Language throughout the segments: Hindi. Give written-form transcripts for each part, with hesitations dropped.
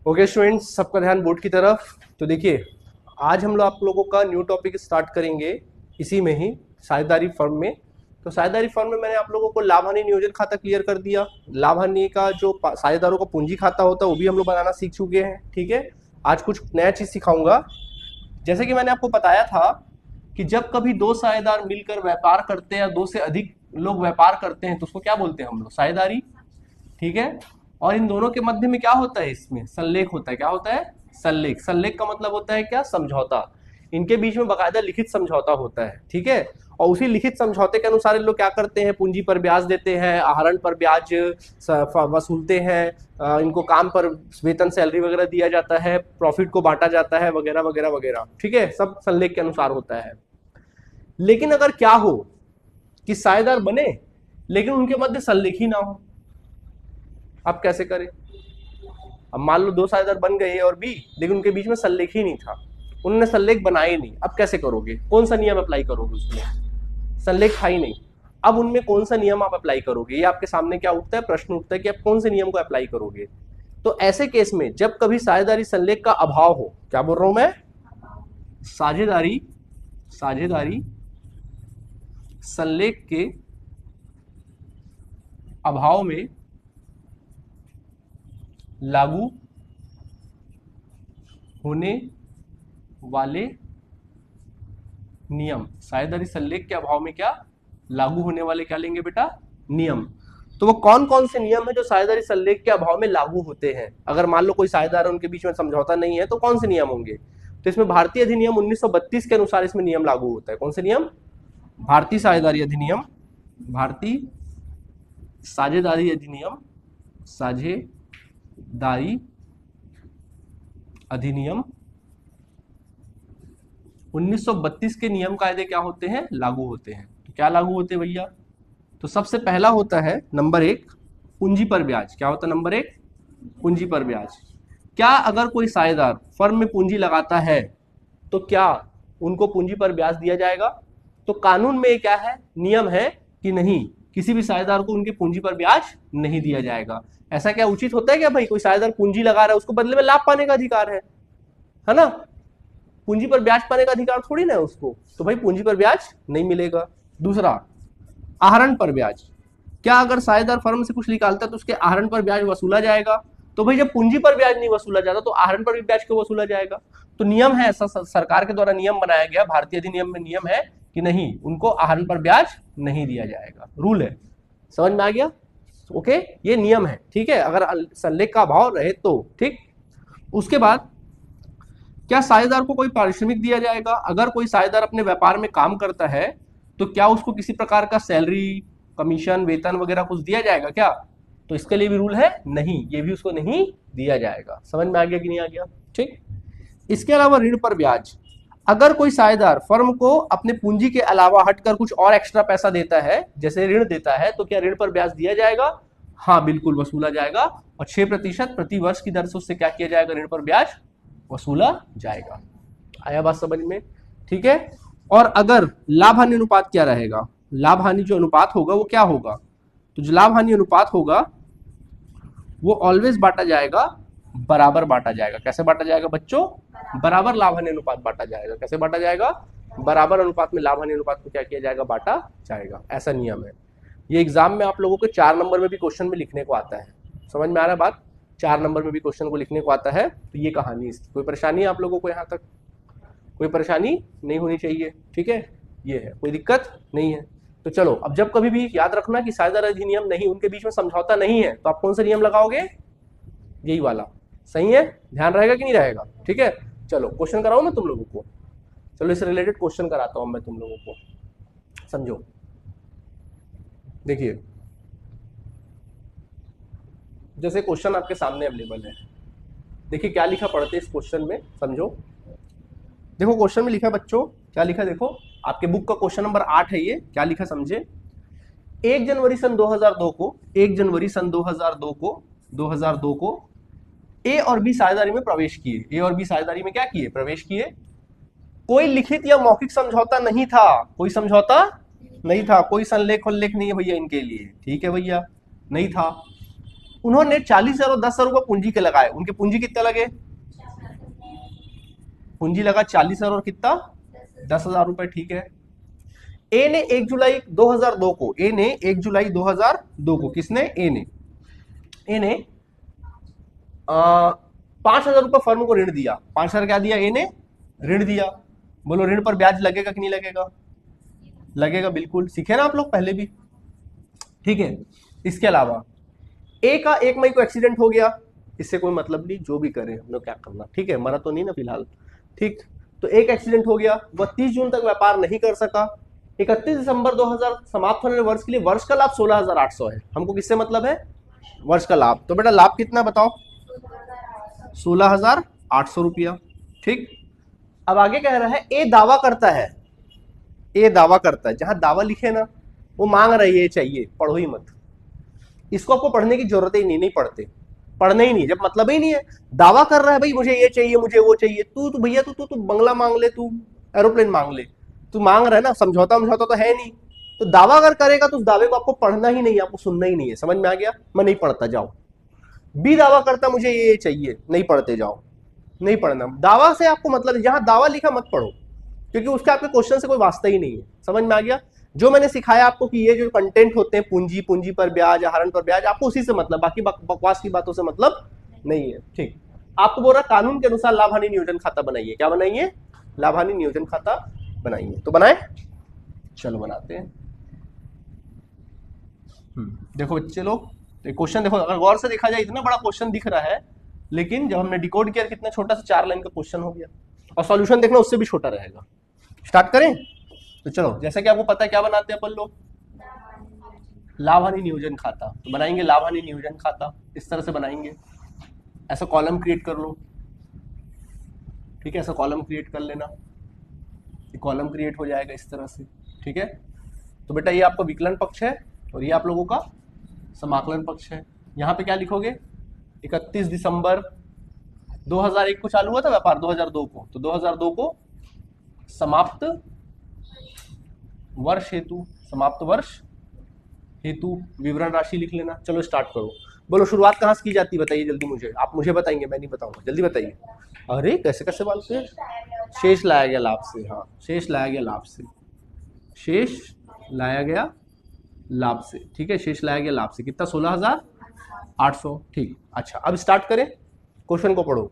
ओके स्टूडेंट्स, सबका ध्यान बोर्ड की तरफ। तो देखिए, आज हम लोग आप लोगों का न्यू टॉपिक स्टार्ट करेंगे इसी में ही, साझेदारी फर्म में। तो साझेदारी फर्म में मैंने आप लोगों को लाभ हानि नियोजन खाता क्लियर कर दिया। लाभ हानि का जो साझेदारों का पूंजी खाता होता है वो भी हम लोग बनाना सीख चुके हैं। ठीक है, आज कुछ नया चीज सिखाऊंगा। जैसे कि मैंने आपको बताया था कि जब कभी दो साझेदार मिलकर व्यापार करते हैं या दो से अधिक लोग व्यापार करते हैं तो उसको क्या बोलते हैं हम लोग? साझेदारी। ठीक है, और इन दोनों के मध्य में क्या होता है? इसमें संलेख होता है। क्या होता है? संलेख। संलेख का मतलब होता है क्या? समझौता। इनके बीच में बकायदा लिखित समझौता होता है। ठीक है, और उसी लिखित समझौते के अनुसार इन लोग क्या करते हैं? पूंजी पर ब्याज देते हैं, आहरण पर ब्याज वसूलते हैं, इनको काम पर वेतन सैलरी वगैरह दिया जाता है, प्रॉफिट को बांटा जाता है, वगैरह वगैरह वगैरह। ठीक है, सब संलेख के अनुसार होता है। लेकिन अगर क्या हो कि साझेदार बने लेकिन उनके मध्य संलेख ही ना हो, अब कैसे करें? अब मान लो दो साझेदार बन गए ए और बी, लेकिन उनके बीच में संलेख ही नहीं था, उन्होंने संलेख बनाए नहीं। अब कैसे करोगे? कौन सा नियम अप्लाई करोगे? उसमें संलेख था ही नहीं, अब उनमें कौन सा नियम आप अप्लाई करोगे? ये आपके सामने क्या उठता है? प्रश्न उठता है कि आप कौन से नियम को अप्लाई करोगे। तो ऐसे केस में जब कभी साझेदारी संलेख का अभाव हो, क्या बोल रहा हूं मैं? साझेदारी साझेदारी संलेख के अभाव में लागू होने वाले नियम। साझेदारी संलेख के अभाव में क्या लागू होने वाले, क्या लेंगे बेटा? नियम। तो वो कौन कौन से नियम है जो साझेदारी संलेख के अभाव में लागू होते हैं? अगर मान लो कोई साझेदार है, उनके बीच में समझौता नहीं है, तो कौन से नियम होंगे? तो इसमें भारतीय अधिनियम 1932 के अनुसार इसमें नियम लागू होता है। कौन से नियम? भारतीय साझेदारी अधिनियम, भारतीय साझेदारी अधिनियम, साझेदारी अधिनियम 1932 के नियम कायदे क्या होते हैं? लागू होते हैं। तो क्या लागू होते हैं भैया? तो सबसे पहला होता है नंबर 1, पूंजी पर ब्याज। क्या होता है नंबर 1? पूंजी पर ब्याज। क्या अगर कोई साझेदार फर्म में पूंजी लगाता है तो क्या उनको पूंजी पर ब्याज दिया जाएगा? तो कानून में क्या है? नियम है कि नहीं, किसी भी साझेदार को उनकी पूंजी पर ब्याज नहीं दिया जाएगा। ऐसा क्या उचित होता है क्या भाई? कोई साझेदार पूंजी लगा रहा है, उसको बदले में लाभ पाने का अधिकार है ना? पूंजी पर ब्याज पाने का अधिकार थोड़ी ना है उसको, तो भाई पूंजी पर ब्याज नहीं मिलेगा। दूसरा, आहरण पर ब्याज। क्या अगर साझेदार फर्म से कुछ निकालता है तो उसके आहरण पर ब्याज वसूला जाएगा? तो भाई जब पूंजी पर ब्याज नहीं वसूला जाता तो आहरण पर भी ब्याज क्यों वसूला जाएगा? तो नियम है, ऐसा सरकार के द्वारा नियम बनाया गया, भारतीय अधिनियम में नियम है कि नहीं, उनको आहरण पर ब्याज नहीं दिया जाएगा। रूल है, समझ में आ गया? ओके, ये नियम है। ठीक है, अगर संलेख का अभाव रहे तो। ठीक, उसके बाद क्या साझेदार को कोई पारिश्रमिक दिया जाएगा? अगर कोई साझेदार अपने व्यापार में काम करता है तो क्या उसको किसी प्रकार का सैलरी, कमीशन, वेतन वगैरह कुछ दिया जाएगा क्या? तो इसके लिए भी रूल है, नहीं, ये भी उसको नहीं दिया जाएगा। समझ में आ गया कि नहीं आ गया? ठीक, इसके अलावा ऋण पर ब्याज। अगर कोई साझेदार फर्म को अपने पूंजी के अलावा हटकर कुछ और एक्स्ट्रा पैसा देता है, जैसे ऋण देता है, तो क्या ऋण पर ब्याज दिया जाएगा? हाँ बिल्कुल, वसूला जाएगा, और 6% प्रति वर्ष की दर से उससे क्या किया जाएगा? ऋण पर ब्याज वसूला जाएगा। आया बात समझ में? ठीक है, और अगर लाभ हानि अनुपात क्या रहेगा? लाभ हानि जो अनुपात होगा वो क्या होगा? तो जो लाभ हानि अनुपात होगा वो ऑलवेज बांटा जाएगा, बराबर बांटा जाएगा। कैसे बांटा जाएगा बच्चों? बराबर लाभ हानि अनुपात बांटा जाएगा। कैसे बांटा जाएगा? बराबर अनुपात में लाभ हानि अनुपात को क्या किया जाएगा? बांटा जाएगा। ऐसा नियम है। ये एग्जाम में आप लोगों को 4 नंबर में भी क्वेश्चन में लिखने को आता है। समझ में आ रहा है बात? 4 नंबर में भी क्वेश्चन को लिखने को आता है। तो ये कहानी इसकी। कोई परेशानी है आप लोगों को? यहाँ तक कोई परेशानी नहीं होनी चाहिए। ठीक है, ये है, कोई दिक्कत नहीं है। तो चलो, अब जब कभी भी याद रखना कि साझेदार अधिनियम नहीं, उनके बीच में समझौता नहीं है, तो आप कौन सा नियम लगाओगे? यही वाला। सही है? ध्यान रहेगा कि नहीं रहेगा? ठीक है, चलो क्वेश्चन कराऊं मैं तुम लोगों को। चलो इससे रिलेटेड क्वेश्चन कराता हूं मैं तुम लोगों को, समझो। देखिए, जैसे क्वेश्चन आपके सामने अवेलेबल है, देखिए क्या लिखा पढ़ते इस क्वेश्चन में, समझो। देखो क्वेश्चन में लिखा है बच्चों, क्या लिखा? देखो आपके बुक का क्वेश्चन नंबर 8 है ये। क्या लिखा समझे? 1 जनवरी सन 2002 को, 1 जनवरी सन 2002 को ए और बी साझेदारी में प्रवेश किए। ए और बी साझेदारी में क्या किए? प्रवेश किए। कोई लिखित या मौखिक समझौता नहीं था। कोई समझौता नहीं था, कोई संलेख उल्लेख नहीं है भैया इनके लिए। ठीक है भैया, नहीं था। उन्होंने 40,000 और 10,000 रुपये पूंजी के लगाए, उनके पूंजी कितने लगे? पूंजी लगा 40,000 और कितना 10,000 रुपए, ठीक है। ए ने 1 जुलाई 2002 को, ए ने 1 जुलाई 2002 को, किसने? ए ने 5,000 रुपए फर्म को ऋण दिया। 5,000 क्या दिया? ए ने ऋण दिया। बोलो ऋण पर ब्याज लगेगा कि नहीं लगेगा? लगेगा, बिल्कुल, सीखे ना आप लोग पहले भी, ठीक है। इसके अलावा ए का 1 मई को एक्सीडेंट हो गया, इससे कोई मतलब नहीं, जो भी करे हम लोग क्या करना, ठीक है, मरा तो नहीं ना फिलहाल, ठीक। तो एक एक्सीडेंट हो गया, वह 30 जून तक व्यापार नहीं कर सका। 31 दिसंबर 2000 समाप्त होने वाले वर्ष के लिए वर्ष का लाभ 16,800 है। हमको किससे मतलब है? वर्ष का लाभ। तो बेटा लाभ कितना बताओ? 16,800 रुपया, ठीक। अब आगे कह रहा है ए दावा करता है, ए दावा करता है, जहां दावा लिखे ना वो मांग रहा है ये चाहिए, पढ़ो ही मत, इसको आपको पढ़ने की जरूरत ही नहीं, नहीं पढ़ते, पढ़ना ही नहीं, जब मतलब ही नहीं है। दावा कर रहा है भाई मुझे ये चाहिए, मुझे वो चाहिए, तू भैया तू बंगला मांग ले, तू एरोप्लेन मांग ले, तू मांग रहा है ना, समझौता तो है नहीं। तो दावा अगर करेगा तो उस दावे को आपको पढ़ना ही नहीं है, आपको सुनना ही नहीं है। समझ में आ गया? मैं नहीं पढ़ता, जाओ। बी दावा करता मुझे ये चाहिए, नहीं पढ़ते, जाओ, नहीं पढ़ना। दावा से आपको मतलब, जहां दावा लिखा मत पढ़ो, क्योंकि उसके आपके क्वेश्चन से कोई वास्ता ही नहीं है। समझ में आ गया? जो मैंने सिखाया आपको कि ये जो कंटेंट होते हैं, पूंजी, पूंजी पर ब्याज, आहरण पर ब्याज, आपको उसी से मतलब, बाकी बकवास की बातों से मतलब नहीं है, ठीक। आपको बोल रहा कानून के अनुसार लाभ हानि नियोजन खाता बनाइए। क्या बनाइए? लाभ हानि नियोजन खाता बनाइए। तो बनाए, चलो बनाते हैं। देखो बच्चे लोग, क्वेश्चन देखो, अगर गौर से देखा जाए इतना बड़ा क्वेश्चन दिख रहा है, लेकिन जब हमने डिकोड किया कितना छोटा सा 4 लाइन का क्वेश्चन हो गया, और सॉल्यूशन देखना उससे भी छोटा रहेगा। स्टार्ट करें? तो चलो, जैसा कि आपको पता है क्या बनाते हैं अपन लोग, लाभ हानि नियोजन खाता। तो बनाएंगे लाभ हानि नियोजन खाता, इस तरह से बनाएंगे। ऐसा कॉलम क्रिएट कर लो, ठीक है, ऐसा कॉलम क्रिएट कर लेना, कॉलम क्रिएट हो जाएगा इस तरह से, ठीक है। तो बेटा ये आपका विकलन पक्ष है और ये आप लोगों का समाकलन पक्ष है। यहाँ पे क्या लिखोगे? 31 दिसंबर 2001 को चालू हुआ था व्यापार, 2002 को, तो 2002 को समाप्त वर्ष हेतु, समाप्त वर्ष हेतु विवरण राशि लिख लेना। चलो स्टार्ट करो। बोलो शुरुआत कहाँ से की जाती है, बताइए जल्दी मुझे, आप मुझे बताएंगे, मैं नहीं बताऊंगा, जल्दी बताइए। अरे कैसे कैसे बोलते हैं? शेष लाया गया लाभ से, हाँ, शेष लाया गया लाभ से, शेष लाया गया लाभ से, ठीक है, शेष लाया गया लाभ से कितना? 16,800, ठीक। अच्छा अब स्टार्ट करें, क्वेश्चन को पढ़ो।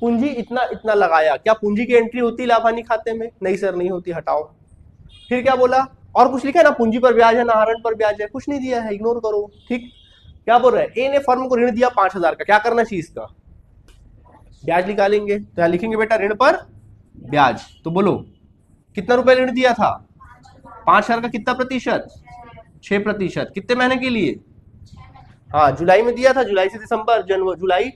पूंजी इतना इतना लगाया, क्या पूंजी की एंट्री होती लाभ हानि खाते में? नहीं सर नहीं होती, हटाओ। फिर क्या बोला? और कुछ लिखा है ना, पूंजी पर ब्याज है ना आहरण पर ब्याज है, कुछ नहीं दिया है, इग्नोर करो, ठीक। क्या बोल रहे हैं? ए ने फर्म को ऋण दिया 5,000 का, क्या करना चाहिए इसका? ब्याज निकालेंगे, तो यहां लिखेंगे बेटा ऋण पर ब्याज। तो बोलो कितना रुपए ऋण दिया था? 5,000 का कितना प्रतिशत? 6%। कितने महीने के लिए? हाँ जुलाई में दिया था, जुलाई से दिसंबर, जनवरी, जुलाई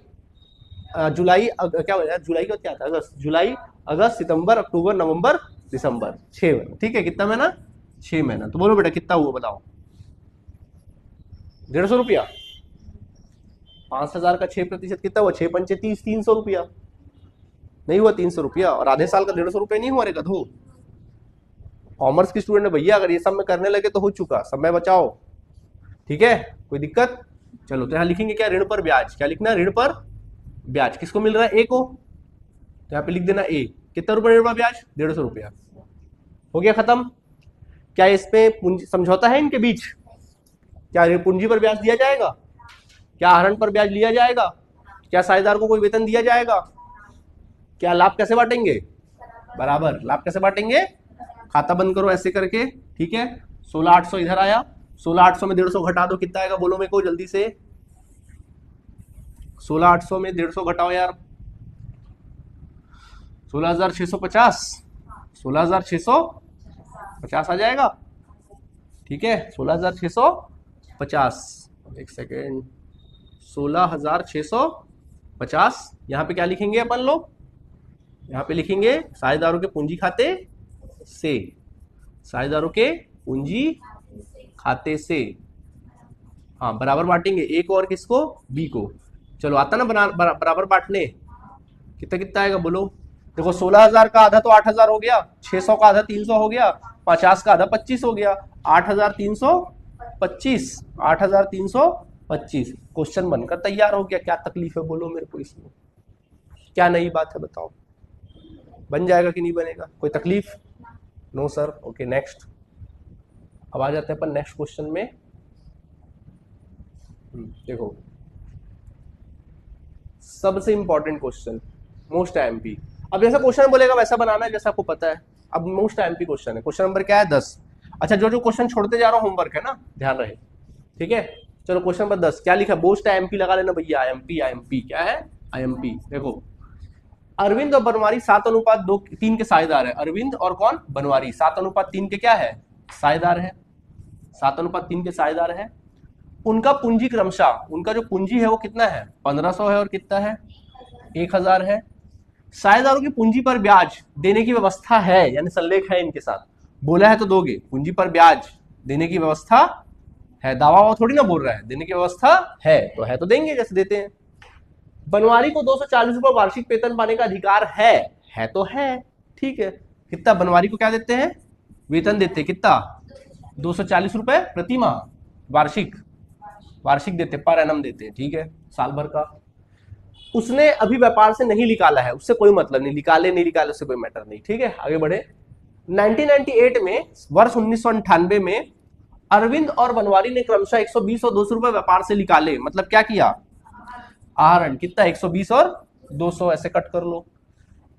क्या जुलाई का क्या था? अगस्त, जुलाई, अगस्त, सितंबर, अक्टूबर, नवंबर, दिसंबर, 6 महीना, ठीक है। कितना महीना? 6 महीना। तो बोलो बेटा कितना हुआ बताओ? 150 रुपया। 5,000 का 6% कितना हुआ? 6 पंचे 30, 300 रुपया। नहीं हुआ 300 रुपया, और आधे साल का 150 रुपया नहीं हुआ रे गधो। कॉमर्स की स्टूडेंट है भैया, अगर ये सब में करने लगे तो हो चुका, समय बचाओ, ठीक है, कोई दिक्कत? चलो तो यहाँ लिखेंगे क्या? ऋण पर ब्याज। क्या लिखना? ऋण पर ब्याज। किसको मिल रहा है? ए को, तो यहाँ पे लिख देना ए। कितना रुपए ऋण पर ब्याज? 150 रुपया। हो गया खत्म। क्या इसमें पूंजी समझौता है इनके बीच? क्या पूंजी पर ब्याज दिया जाएगा? क्या आहरण पर ब्याज लिया जाएगा? क्या साझेदार को कोई वेतन दिया जाएगा? क्या लाभ कैसे बांटेंगे? बराबर। लाभ कैसे बांटेंगे? खाता बंद करो ऐसे करके, ठीक है। 16,800 इधर आया, 16,800 में 150 घटा दो, कितना आएगा बोलो मेरे को जल्दी से? 16,800 में 150 घटाओ यार, 16,650, 16,650 आ जाएगा, ठीक है। 16,650, एक सेकेंड, 16,650। यहाँ पे क्या लिखेंगे अपन लोग? यहाँ पे लिखेंगे साझेदारों के पूंजी खाते से, साझेदारों के पूंजी खाते से, हाँ बराबर बांटेंगे, ए को और किसको? बी को। चलो आता ना बराबर बांटने, कितना कितना आएगा बोलो? देखो 16,000 का आधा तो 8,000 हो गया, 600 का आधा 300 हो गया, 50 का आधा 25 हो गया, 8,325, 8,325 25। क्वेश्चन बनकर तैयार हो गया, क्या तकलीफ है बोलो मेरे को इसमें, क्या नई बात है बताओ, बन जाएगा कि नहीं बनेगा, कोई तकलीफ? No sir. Okay next. अब आ जाते हैं अपन नेक्स्ट क्वेश्चन में। देखो सबसे इंपॉर्टेंट क्वेश्चन, मोस्ट आईएमपी। अब जैसा क्वेश्चन बोलेगा वैसा बनाना है जैसा आपको पता है। अब मोस्ट आईएमपी क्वेश्चन है, क्वेश्चन नंबर क्या है 10। अच्छा जो जो क्वेश्चन छोड़ते जा रहा हूं होमवर्क है ना, ध्यान रहे, ठीक है। चलो क्वेश्चन नंबर 10 क्या लिखा, मोस्ट आईएमपी लगा लेना भैया, आईएमपी आईएमपी क्या है, आईएमपी। देखो अरविंद और बनवारी 7:2:3 के साझेदार है। अरविंद और कौन, बनवारी 7:3 के क्या है, साझेदार है, 7:3 के साझेदार है। उनका पूंजी क्रमशः, उनका जो पूंजी है वो कितना है, 1500 है और कितना है, 1000 है। साझेदारों की पूंजी पर ब्याज देने की व्यवस्था है, यानी संलेख है इनके साथ, बोला है तो दोगे, पूंजी पर ब्याज देने की व्यवस्था है, दावा वावा थोड़ी ना बोल रहा है, देने की व्यवस्था है तो देंगे जैसे देते हैं। बनवारी को 240 रुपए वार्षिक वेतन पाने का अधिकार है तो है, ठीक है। कितना बनवारी को क्या देते हैं, वेतन देते हैं, कितना, 240 रुपए प्रति माह, वार्षिक देते, पर एनम देते हैं, ठीक है, साल भर का। उसने अभी व्यापार से नहीं निकाला है, उससे कोई मतलब नहीं, निकाले उससे कोई मैटर नहीं, ठीक है। आगे बढ़े। 1998 में, वर्ष 1998 में अरविंद और बनवारी ने क्रमशः 120 और 200 रुपए व्यापार से निकाले, मतलब क्या किया, आहरण, कितना, 120 और 200, ऐसे कट कर लो।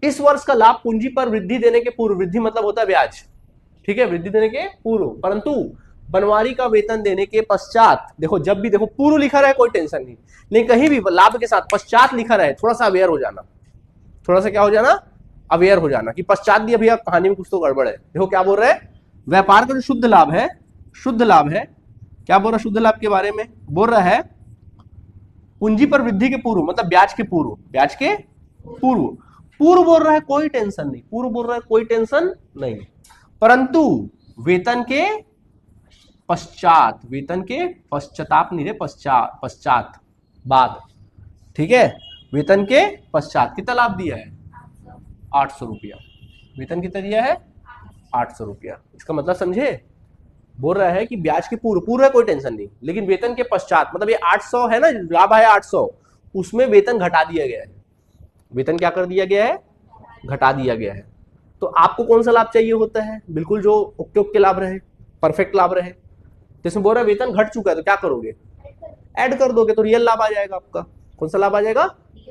इस वर्ष का लाभ पूंजी पर वृद्धि देने के पूर्व, वृद्धि मतलब होता है ब्याज, ठीक है, वृद्धि देने के पूर्व, परंतु बनवारी का वेतन देने के पश्चात, देखो जब भी देखो पूर्व लिखा रहे कोई टेंशन नहीं, लेकिन कहीं भी लाभ के साथ पश्चात लिखा रहे थोड़ा सा अवेयर हो जाना, थोड़ा सा क्या हो जाना, अवेयर हो जाना कि पश्चात दिया भैया कहानी में कुछ तो गड़बड़ है। देखो क्या बोल रहे हैं, व्यापार का जो शुद्ध लाभ है, क्या बोल रहा है, शुद्ध लाभ के बारे में बोल रहा है, पूंजी पर वृद्धि के पूर्व, मतलब ब्याज के पूर्व, पूर्व बोल रहा है कोई टेंशन नहीं, पूर्व बोल रहा है कोई टेंशन नहीं, परंतु वेतन के पश्चात, पश्चाताप नहीं रे, पश्चात बाद, ठीक है, वेतन के पश्चात कितना लाभ दिया है, 800 रुपया, वेतन कितना दिया है, 800 रुपया। इसका मतलब समझे, बोल रहा है कि ब्याज के पूर्व है कोई टेंशन नहीं, लेकिन वेतन के पश्चात, मतलब ये 800 है ना, लाभ है 800, उसमें वेतन घटा दिया गया है, वेतन क्या कर दिया गया है, घटा दिया गया है। तो आपको कौन सा लाभ चाहिए होता है, बिल्कुल जो ओके लाभ रहे, परफेक्ट लाभ रहे। जैसे बोल रहा है वेतन घट चुका है तो क्या करोगे, ऐड कर दोगे तो रियल लाभ आ जाएगा आपका। कौन सा लाभ आ जाएगा,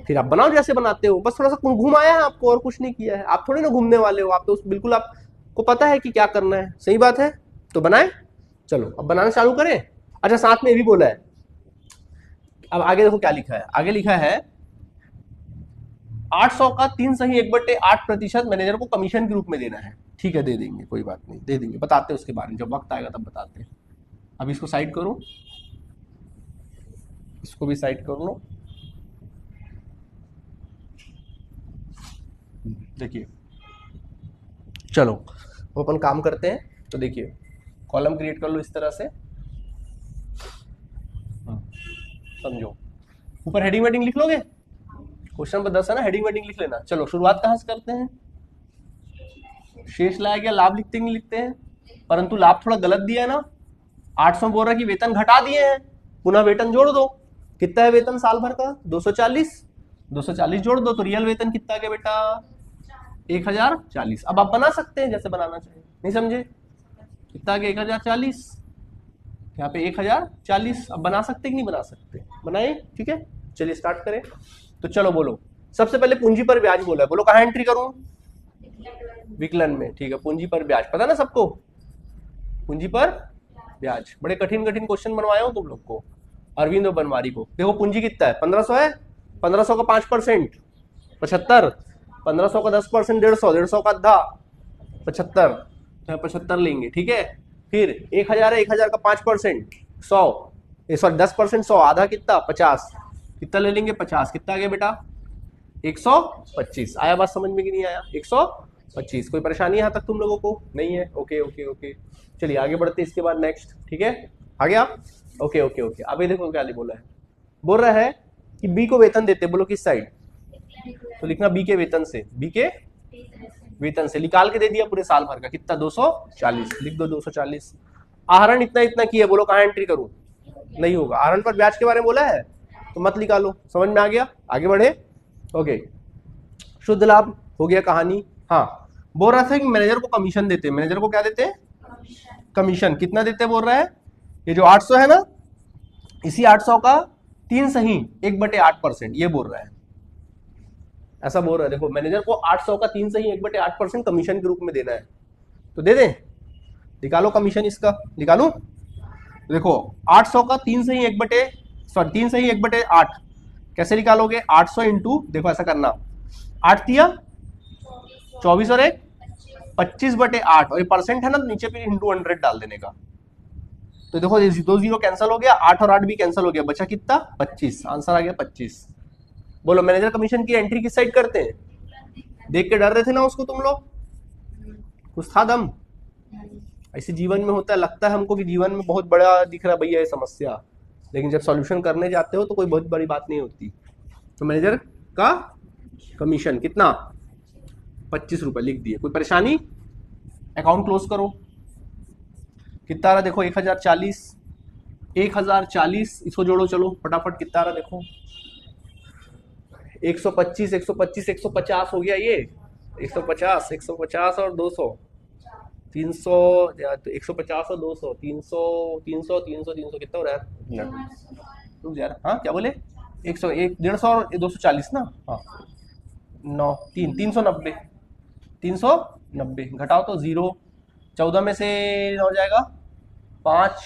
फिर आप बनाओ जैसे बनाते हो, बस थोड़ा सा घुमाया है आपको और कुछ नहीं किया है, आप थोड़ी ना घूमने वाले हो, आप तो बिल्कुल आपको पता है कि क्या करना है, सही बात है, तो बनाए। चलो अब बनाना चालू करें। अच्छा साथ में ये भी बोला है, अब आगे देखो क्या लिखा है, आगे लिखा है 800 का 3/8% मैनेजर को कमीशन के रूप में देना है, ठीक है, दे देंगे, कोई बात नहीं, दे देंगे, बताते हैं उसके बारे में, जब वक्त आएगा तब बताते हैं। अब इसको साइड करो, इसको भी साइड कर लो। देखिए चलो वो अपन काम करते हैं, तो देखिए कॉलम क्रिएट कर लो इस तरह से, समझो, ऊपर हेडिंग वेडिंग लिख लोगे, क्वेश्चन नंबर 10 है ना, हेडिंग वेडिंग लिख लेना। चलो शुरुआत कहां से करते हैं, शेष लाया गया लाभ लिखते नहीं लिखते हैं, परंतु लाभ थोड़ा गलत दिया है ना, 800 बोल रहा है कि वेतन घटा दिए हैं, पुनः वेतन जोड़ दो, कितना है वेतन साल भर का, 240 जोड़ दो तो रियल वेतन कितना आ गया बेटा, 1040। अब आप बना सकते हैं जैसे बनाना चाहिए, नहीं समझे, कितना आ गया 1040, यहाँ पे 1040, अब बना सकते कि नहीं बना सकते, बनाए, ठीक है। चलिए स्टार्ट करें, तो चलो बोलो, सबसे पहले पूंजी पर ब्याज बोला है, बोलो कहाँ एंट्री करूं, विकलन में, ठीक है, पूंजी पर ब्याज पता ना सबको, पूंजी पर ब्याज, बड़े कठिन क्वेश्चन बनवाए हो तुम लोग को, अरविंद और बनवारी को। देखो पूंजी कितना है, 1500 है, 1500 का 5% 75, 1500 का 10% 150, 150 का आधा 75, तो 75 लेंगे, ठीक है। फिर 1000 है, 1000 का 5% 100, सॉरी 10% 100, आधा कितना 50, कितना ले लेंगे 50, कितना आ गया बेटा 125। आया बात समझ में कि नहीं आया, 125। कोई परेशानी यहाँ तक तुम लोगों को नहीं है, ओके ओके ओके। चलिए आगे बढ़ते इसके बाद नेक्स्ट, ठीक है, आगे आप, ओके ओके ओके। अभी देखो क्या बोला है, बोल रहा है कि बी को वेतन देते, बोलो किस साइड, तो लिखना बी के वेतन से, बी के वेतन से निकाल के दे दिया पूरे साल भर का, कितना 240, लिख दो 240। आहरण इतना इतना किया, बोलो कहाँ एंट्री करूं, नहीं होगा। आहरण पर ब्याज के बारे में बोला है तो मत निकालो, समझ में आ गया, आगे बढ़े। ओके, शुद्ध लाभ हो गया कहानी। हाँ, बोल रहा था कि मैनेजर को कमीशन देते हैं, मैनेजर को क्या देते हैं, कमीशन। कितना देते हैं बोल रहा है, ये जो 800 है ना, इसी 800 का 3 सही 1/8%, ये बोल रहा है, ऐसा बोल रहा है। देखो मैनेजर को 800 का 3 सही 1/8% कमीशन के रूप में देना है, तो दे दें, निकालो कमीशन इसका, निकालू। देखो 800 का 3 सही 1/8 कैसे निकालोगे, 800 इंटू, देखो ऐसा करना, 8 दिया 24 और 1 25/8, और ये परसेंट है ना, तो नीचे पे इंटू 100 डाल देने का। तो देखो ये 2 0 कैंसिल हो गया, 8 और 8 भी कैंसिल हो गया, बचा कितना, 25, आंसर आ गया 25। बोलो मैनेजर कमीशन की एंट्री किस साइड करते हैं, देख के डर रहे थे ना उसको तुम लोग, कुछ था दम। ऐसे जीवन में होता है, लगता है हमको कि जीवन में बहुत बड़ा दिख रहा है भैया ये समस्या, लेकिन जब सॉल्यूशन करने जाते हो तो कोई बहुत बड़ी बात नहीं होती। तो मैनेजर का कमीशन कितना, 25 रुपए लिख दिए, कोई परेशानी। अकाउंट क्लोज करो, कितना रहा देखो, 1040 इसको जोड़ो, चलो फटाफट कितना रहा देखो, 125 125 150 हो गया ये, 150 और 200 300, तो 150 और 200 300 300 300 300 कितना हो रहा है यार, हाँ क्या बोले, 100 150 और 240 ना, हाँ 9 3 390 390 घटाओ तो 0, 14 में से 9 जाएगा 5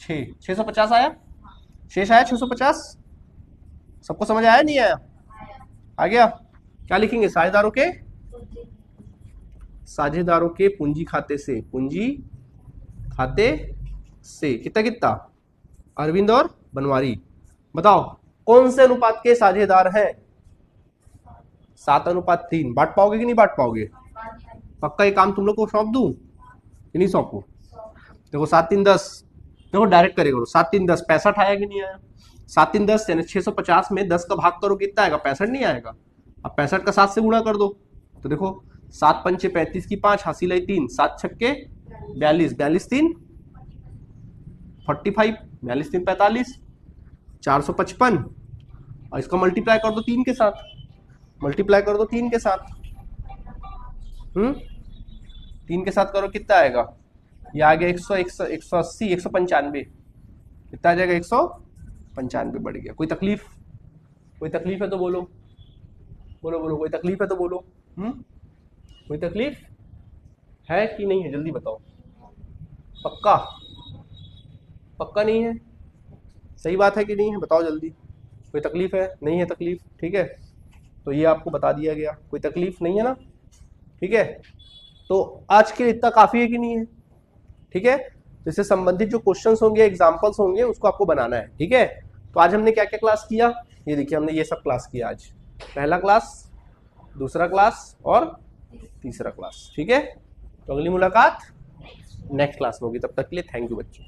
6 650 आया, शेष आया 650। सबको समझ आया नहीं आया, आ गया। क्या लिखेंगे, साझेदारों के पूंजी खाते से, पूंजी खाते से कितना कितना, अरविंद और बनवारी, बताओ कौन से अनुपात के साझेदार हैं, 7:3। बांट पाओगे कि नहीं बांट पाओगे, पक्का ये काम तुम लोग को सौंप दूं कि नहीं सौंपू। देखो 7 3 10, देखो डायरेक्ट करेगा, 7 3 10 65 आया कि नहीं आया, 7 3 10 यानी 650 में 10 का भाग करो कितना आएगा, 65 नहीं आएगा। अब 65 का 7 से गुणा कर दो, तो देखो 7 पंचे 35 की 5, हासिल आई 3, 7 छक्के 42, 42 3 45, 42 3 45, 455, और इसका मल्टीप्लाई कर दो 3 के साथ, मल्टीप्लाई कर दो 3 के साथ, 3 के साथ करो कितना आएगा, ये आ गया 180 195, कितना आ जाएगा 195 बढ़ गया। कोई तकलीफ, कोई तकलीफ है तो बोलो, बोलो बोलो, कोई तकलीफ है तो बोलो, कोई तकलीफ है कि नहीं है, जल्दी बताओ, पक्का पक्का नहीं है, सही बात है कि नहीं है, बताओ जल्दी, कोई तकलीफ है, नहीं है तकलीफ, ठीक है, तो ये आपको बता दिया गया, कोई तकलीफ नहीं है ना, ठीक है। तो आज के लिए इतना काफी है कि नहीं है, ठीक है। तो इससे संबंधित जो क्वेश्चंस होंगे, एग्जांपल्स होंगे, उसको आपको बनाना है, ठीक है। तो आज हमने क्या क्या क्लास किया, ये देखिए हमने ये सब क्लास किया आज, पहला क्लास, दूसरा क्लास और तीसरा क्लास, ठीक है। तो अगली मुलाकात नेक्स्ट क्लास में होगी, तब तक के लिए थैंक यू बच्चों।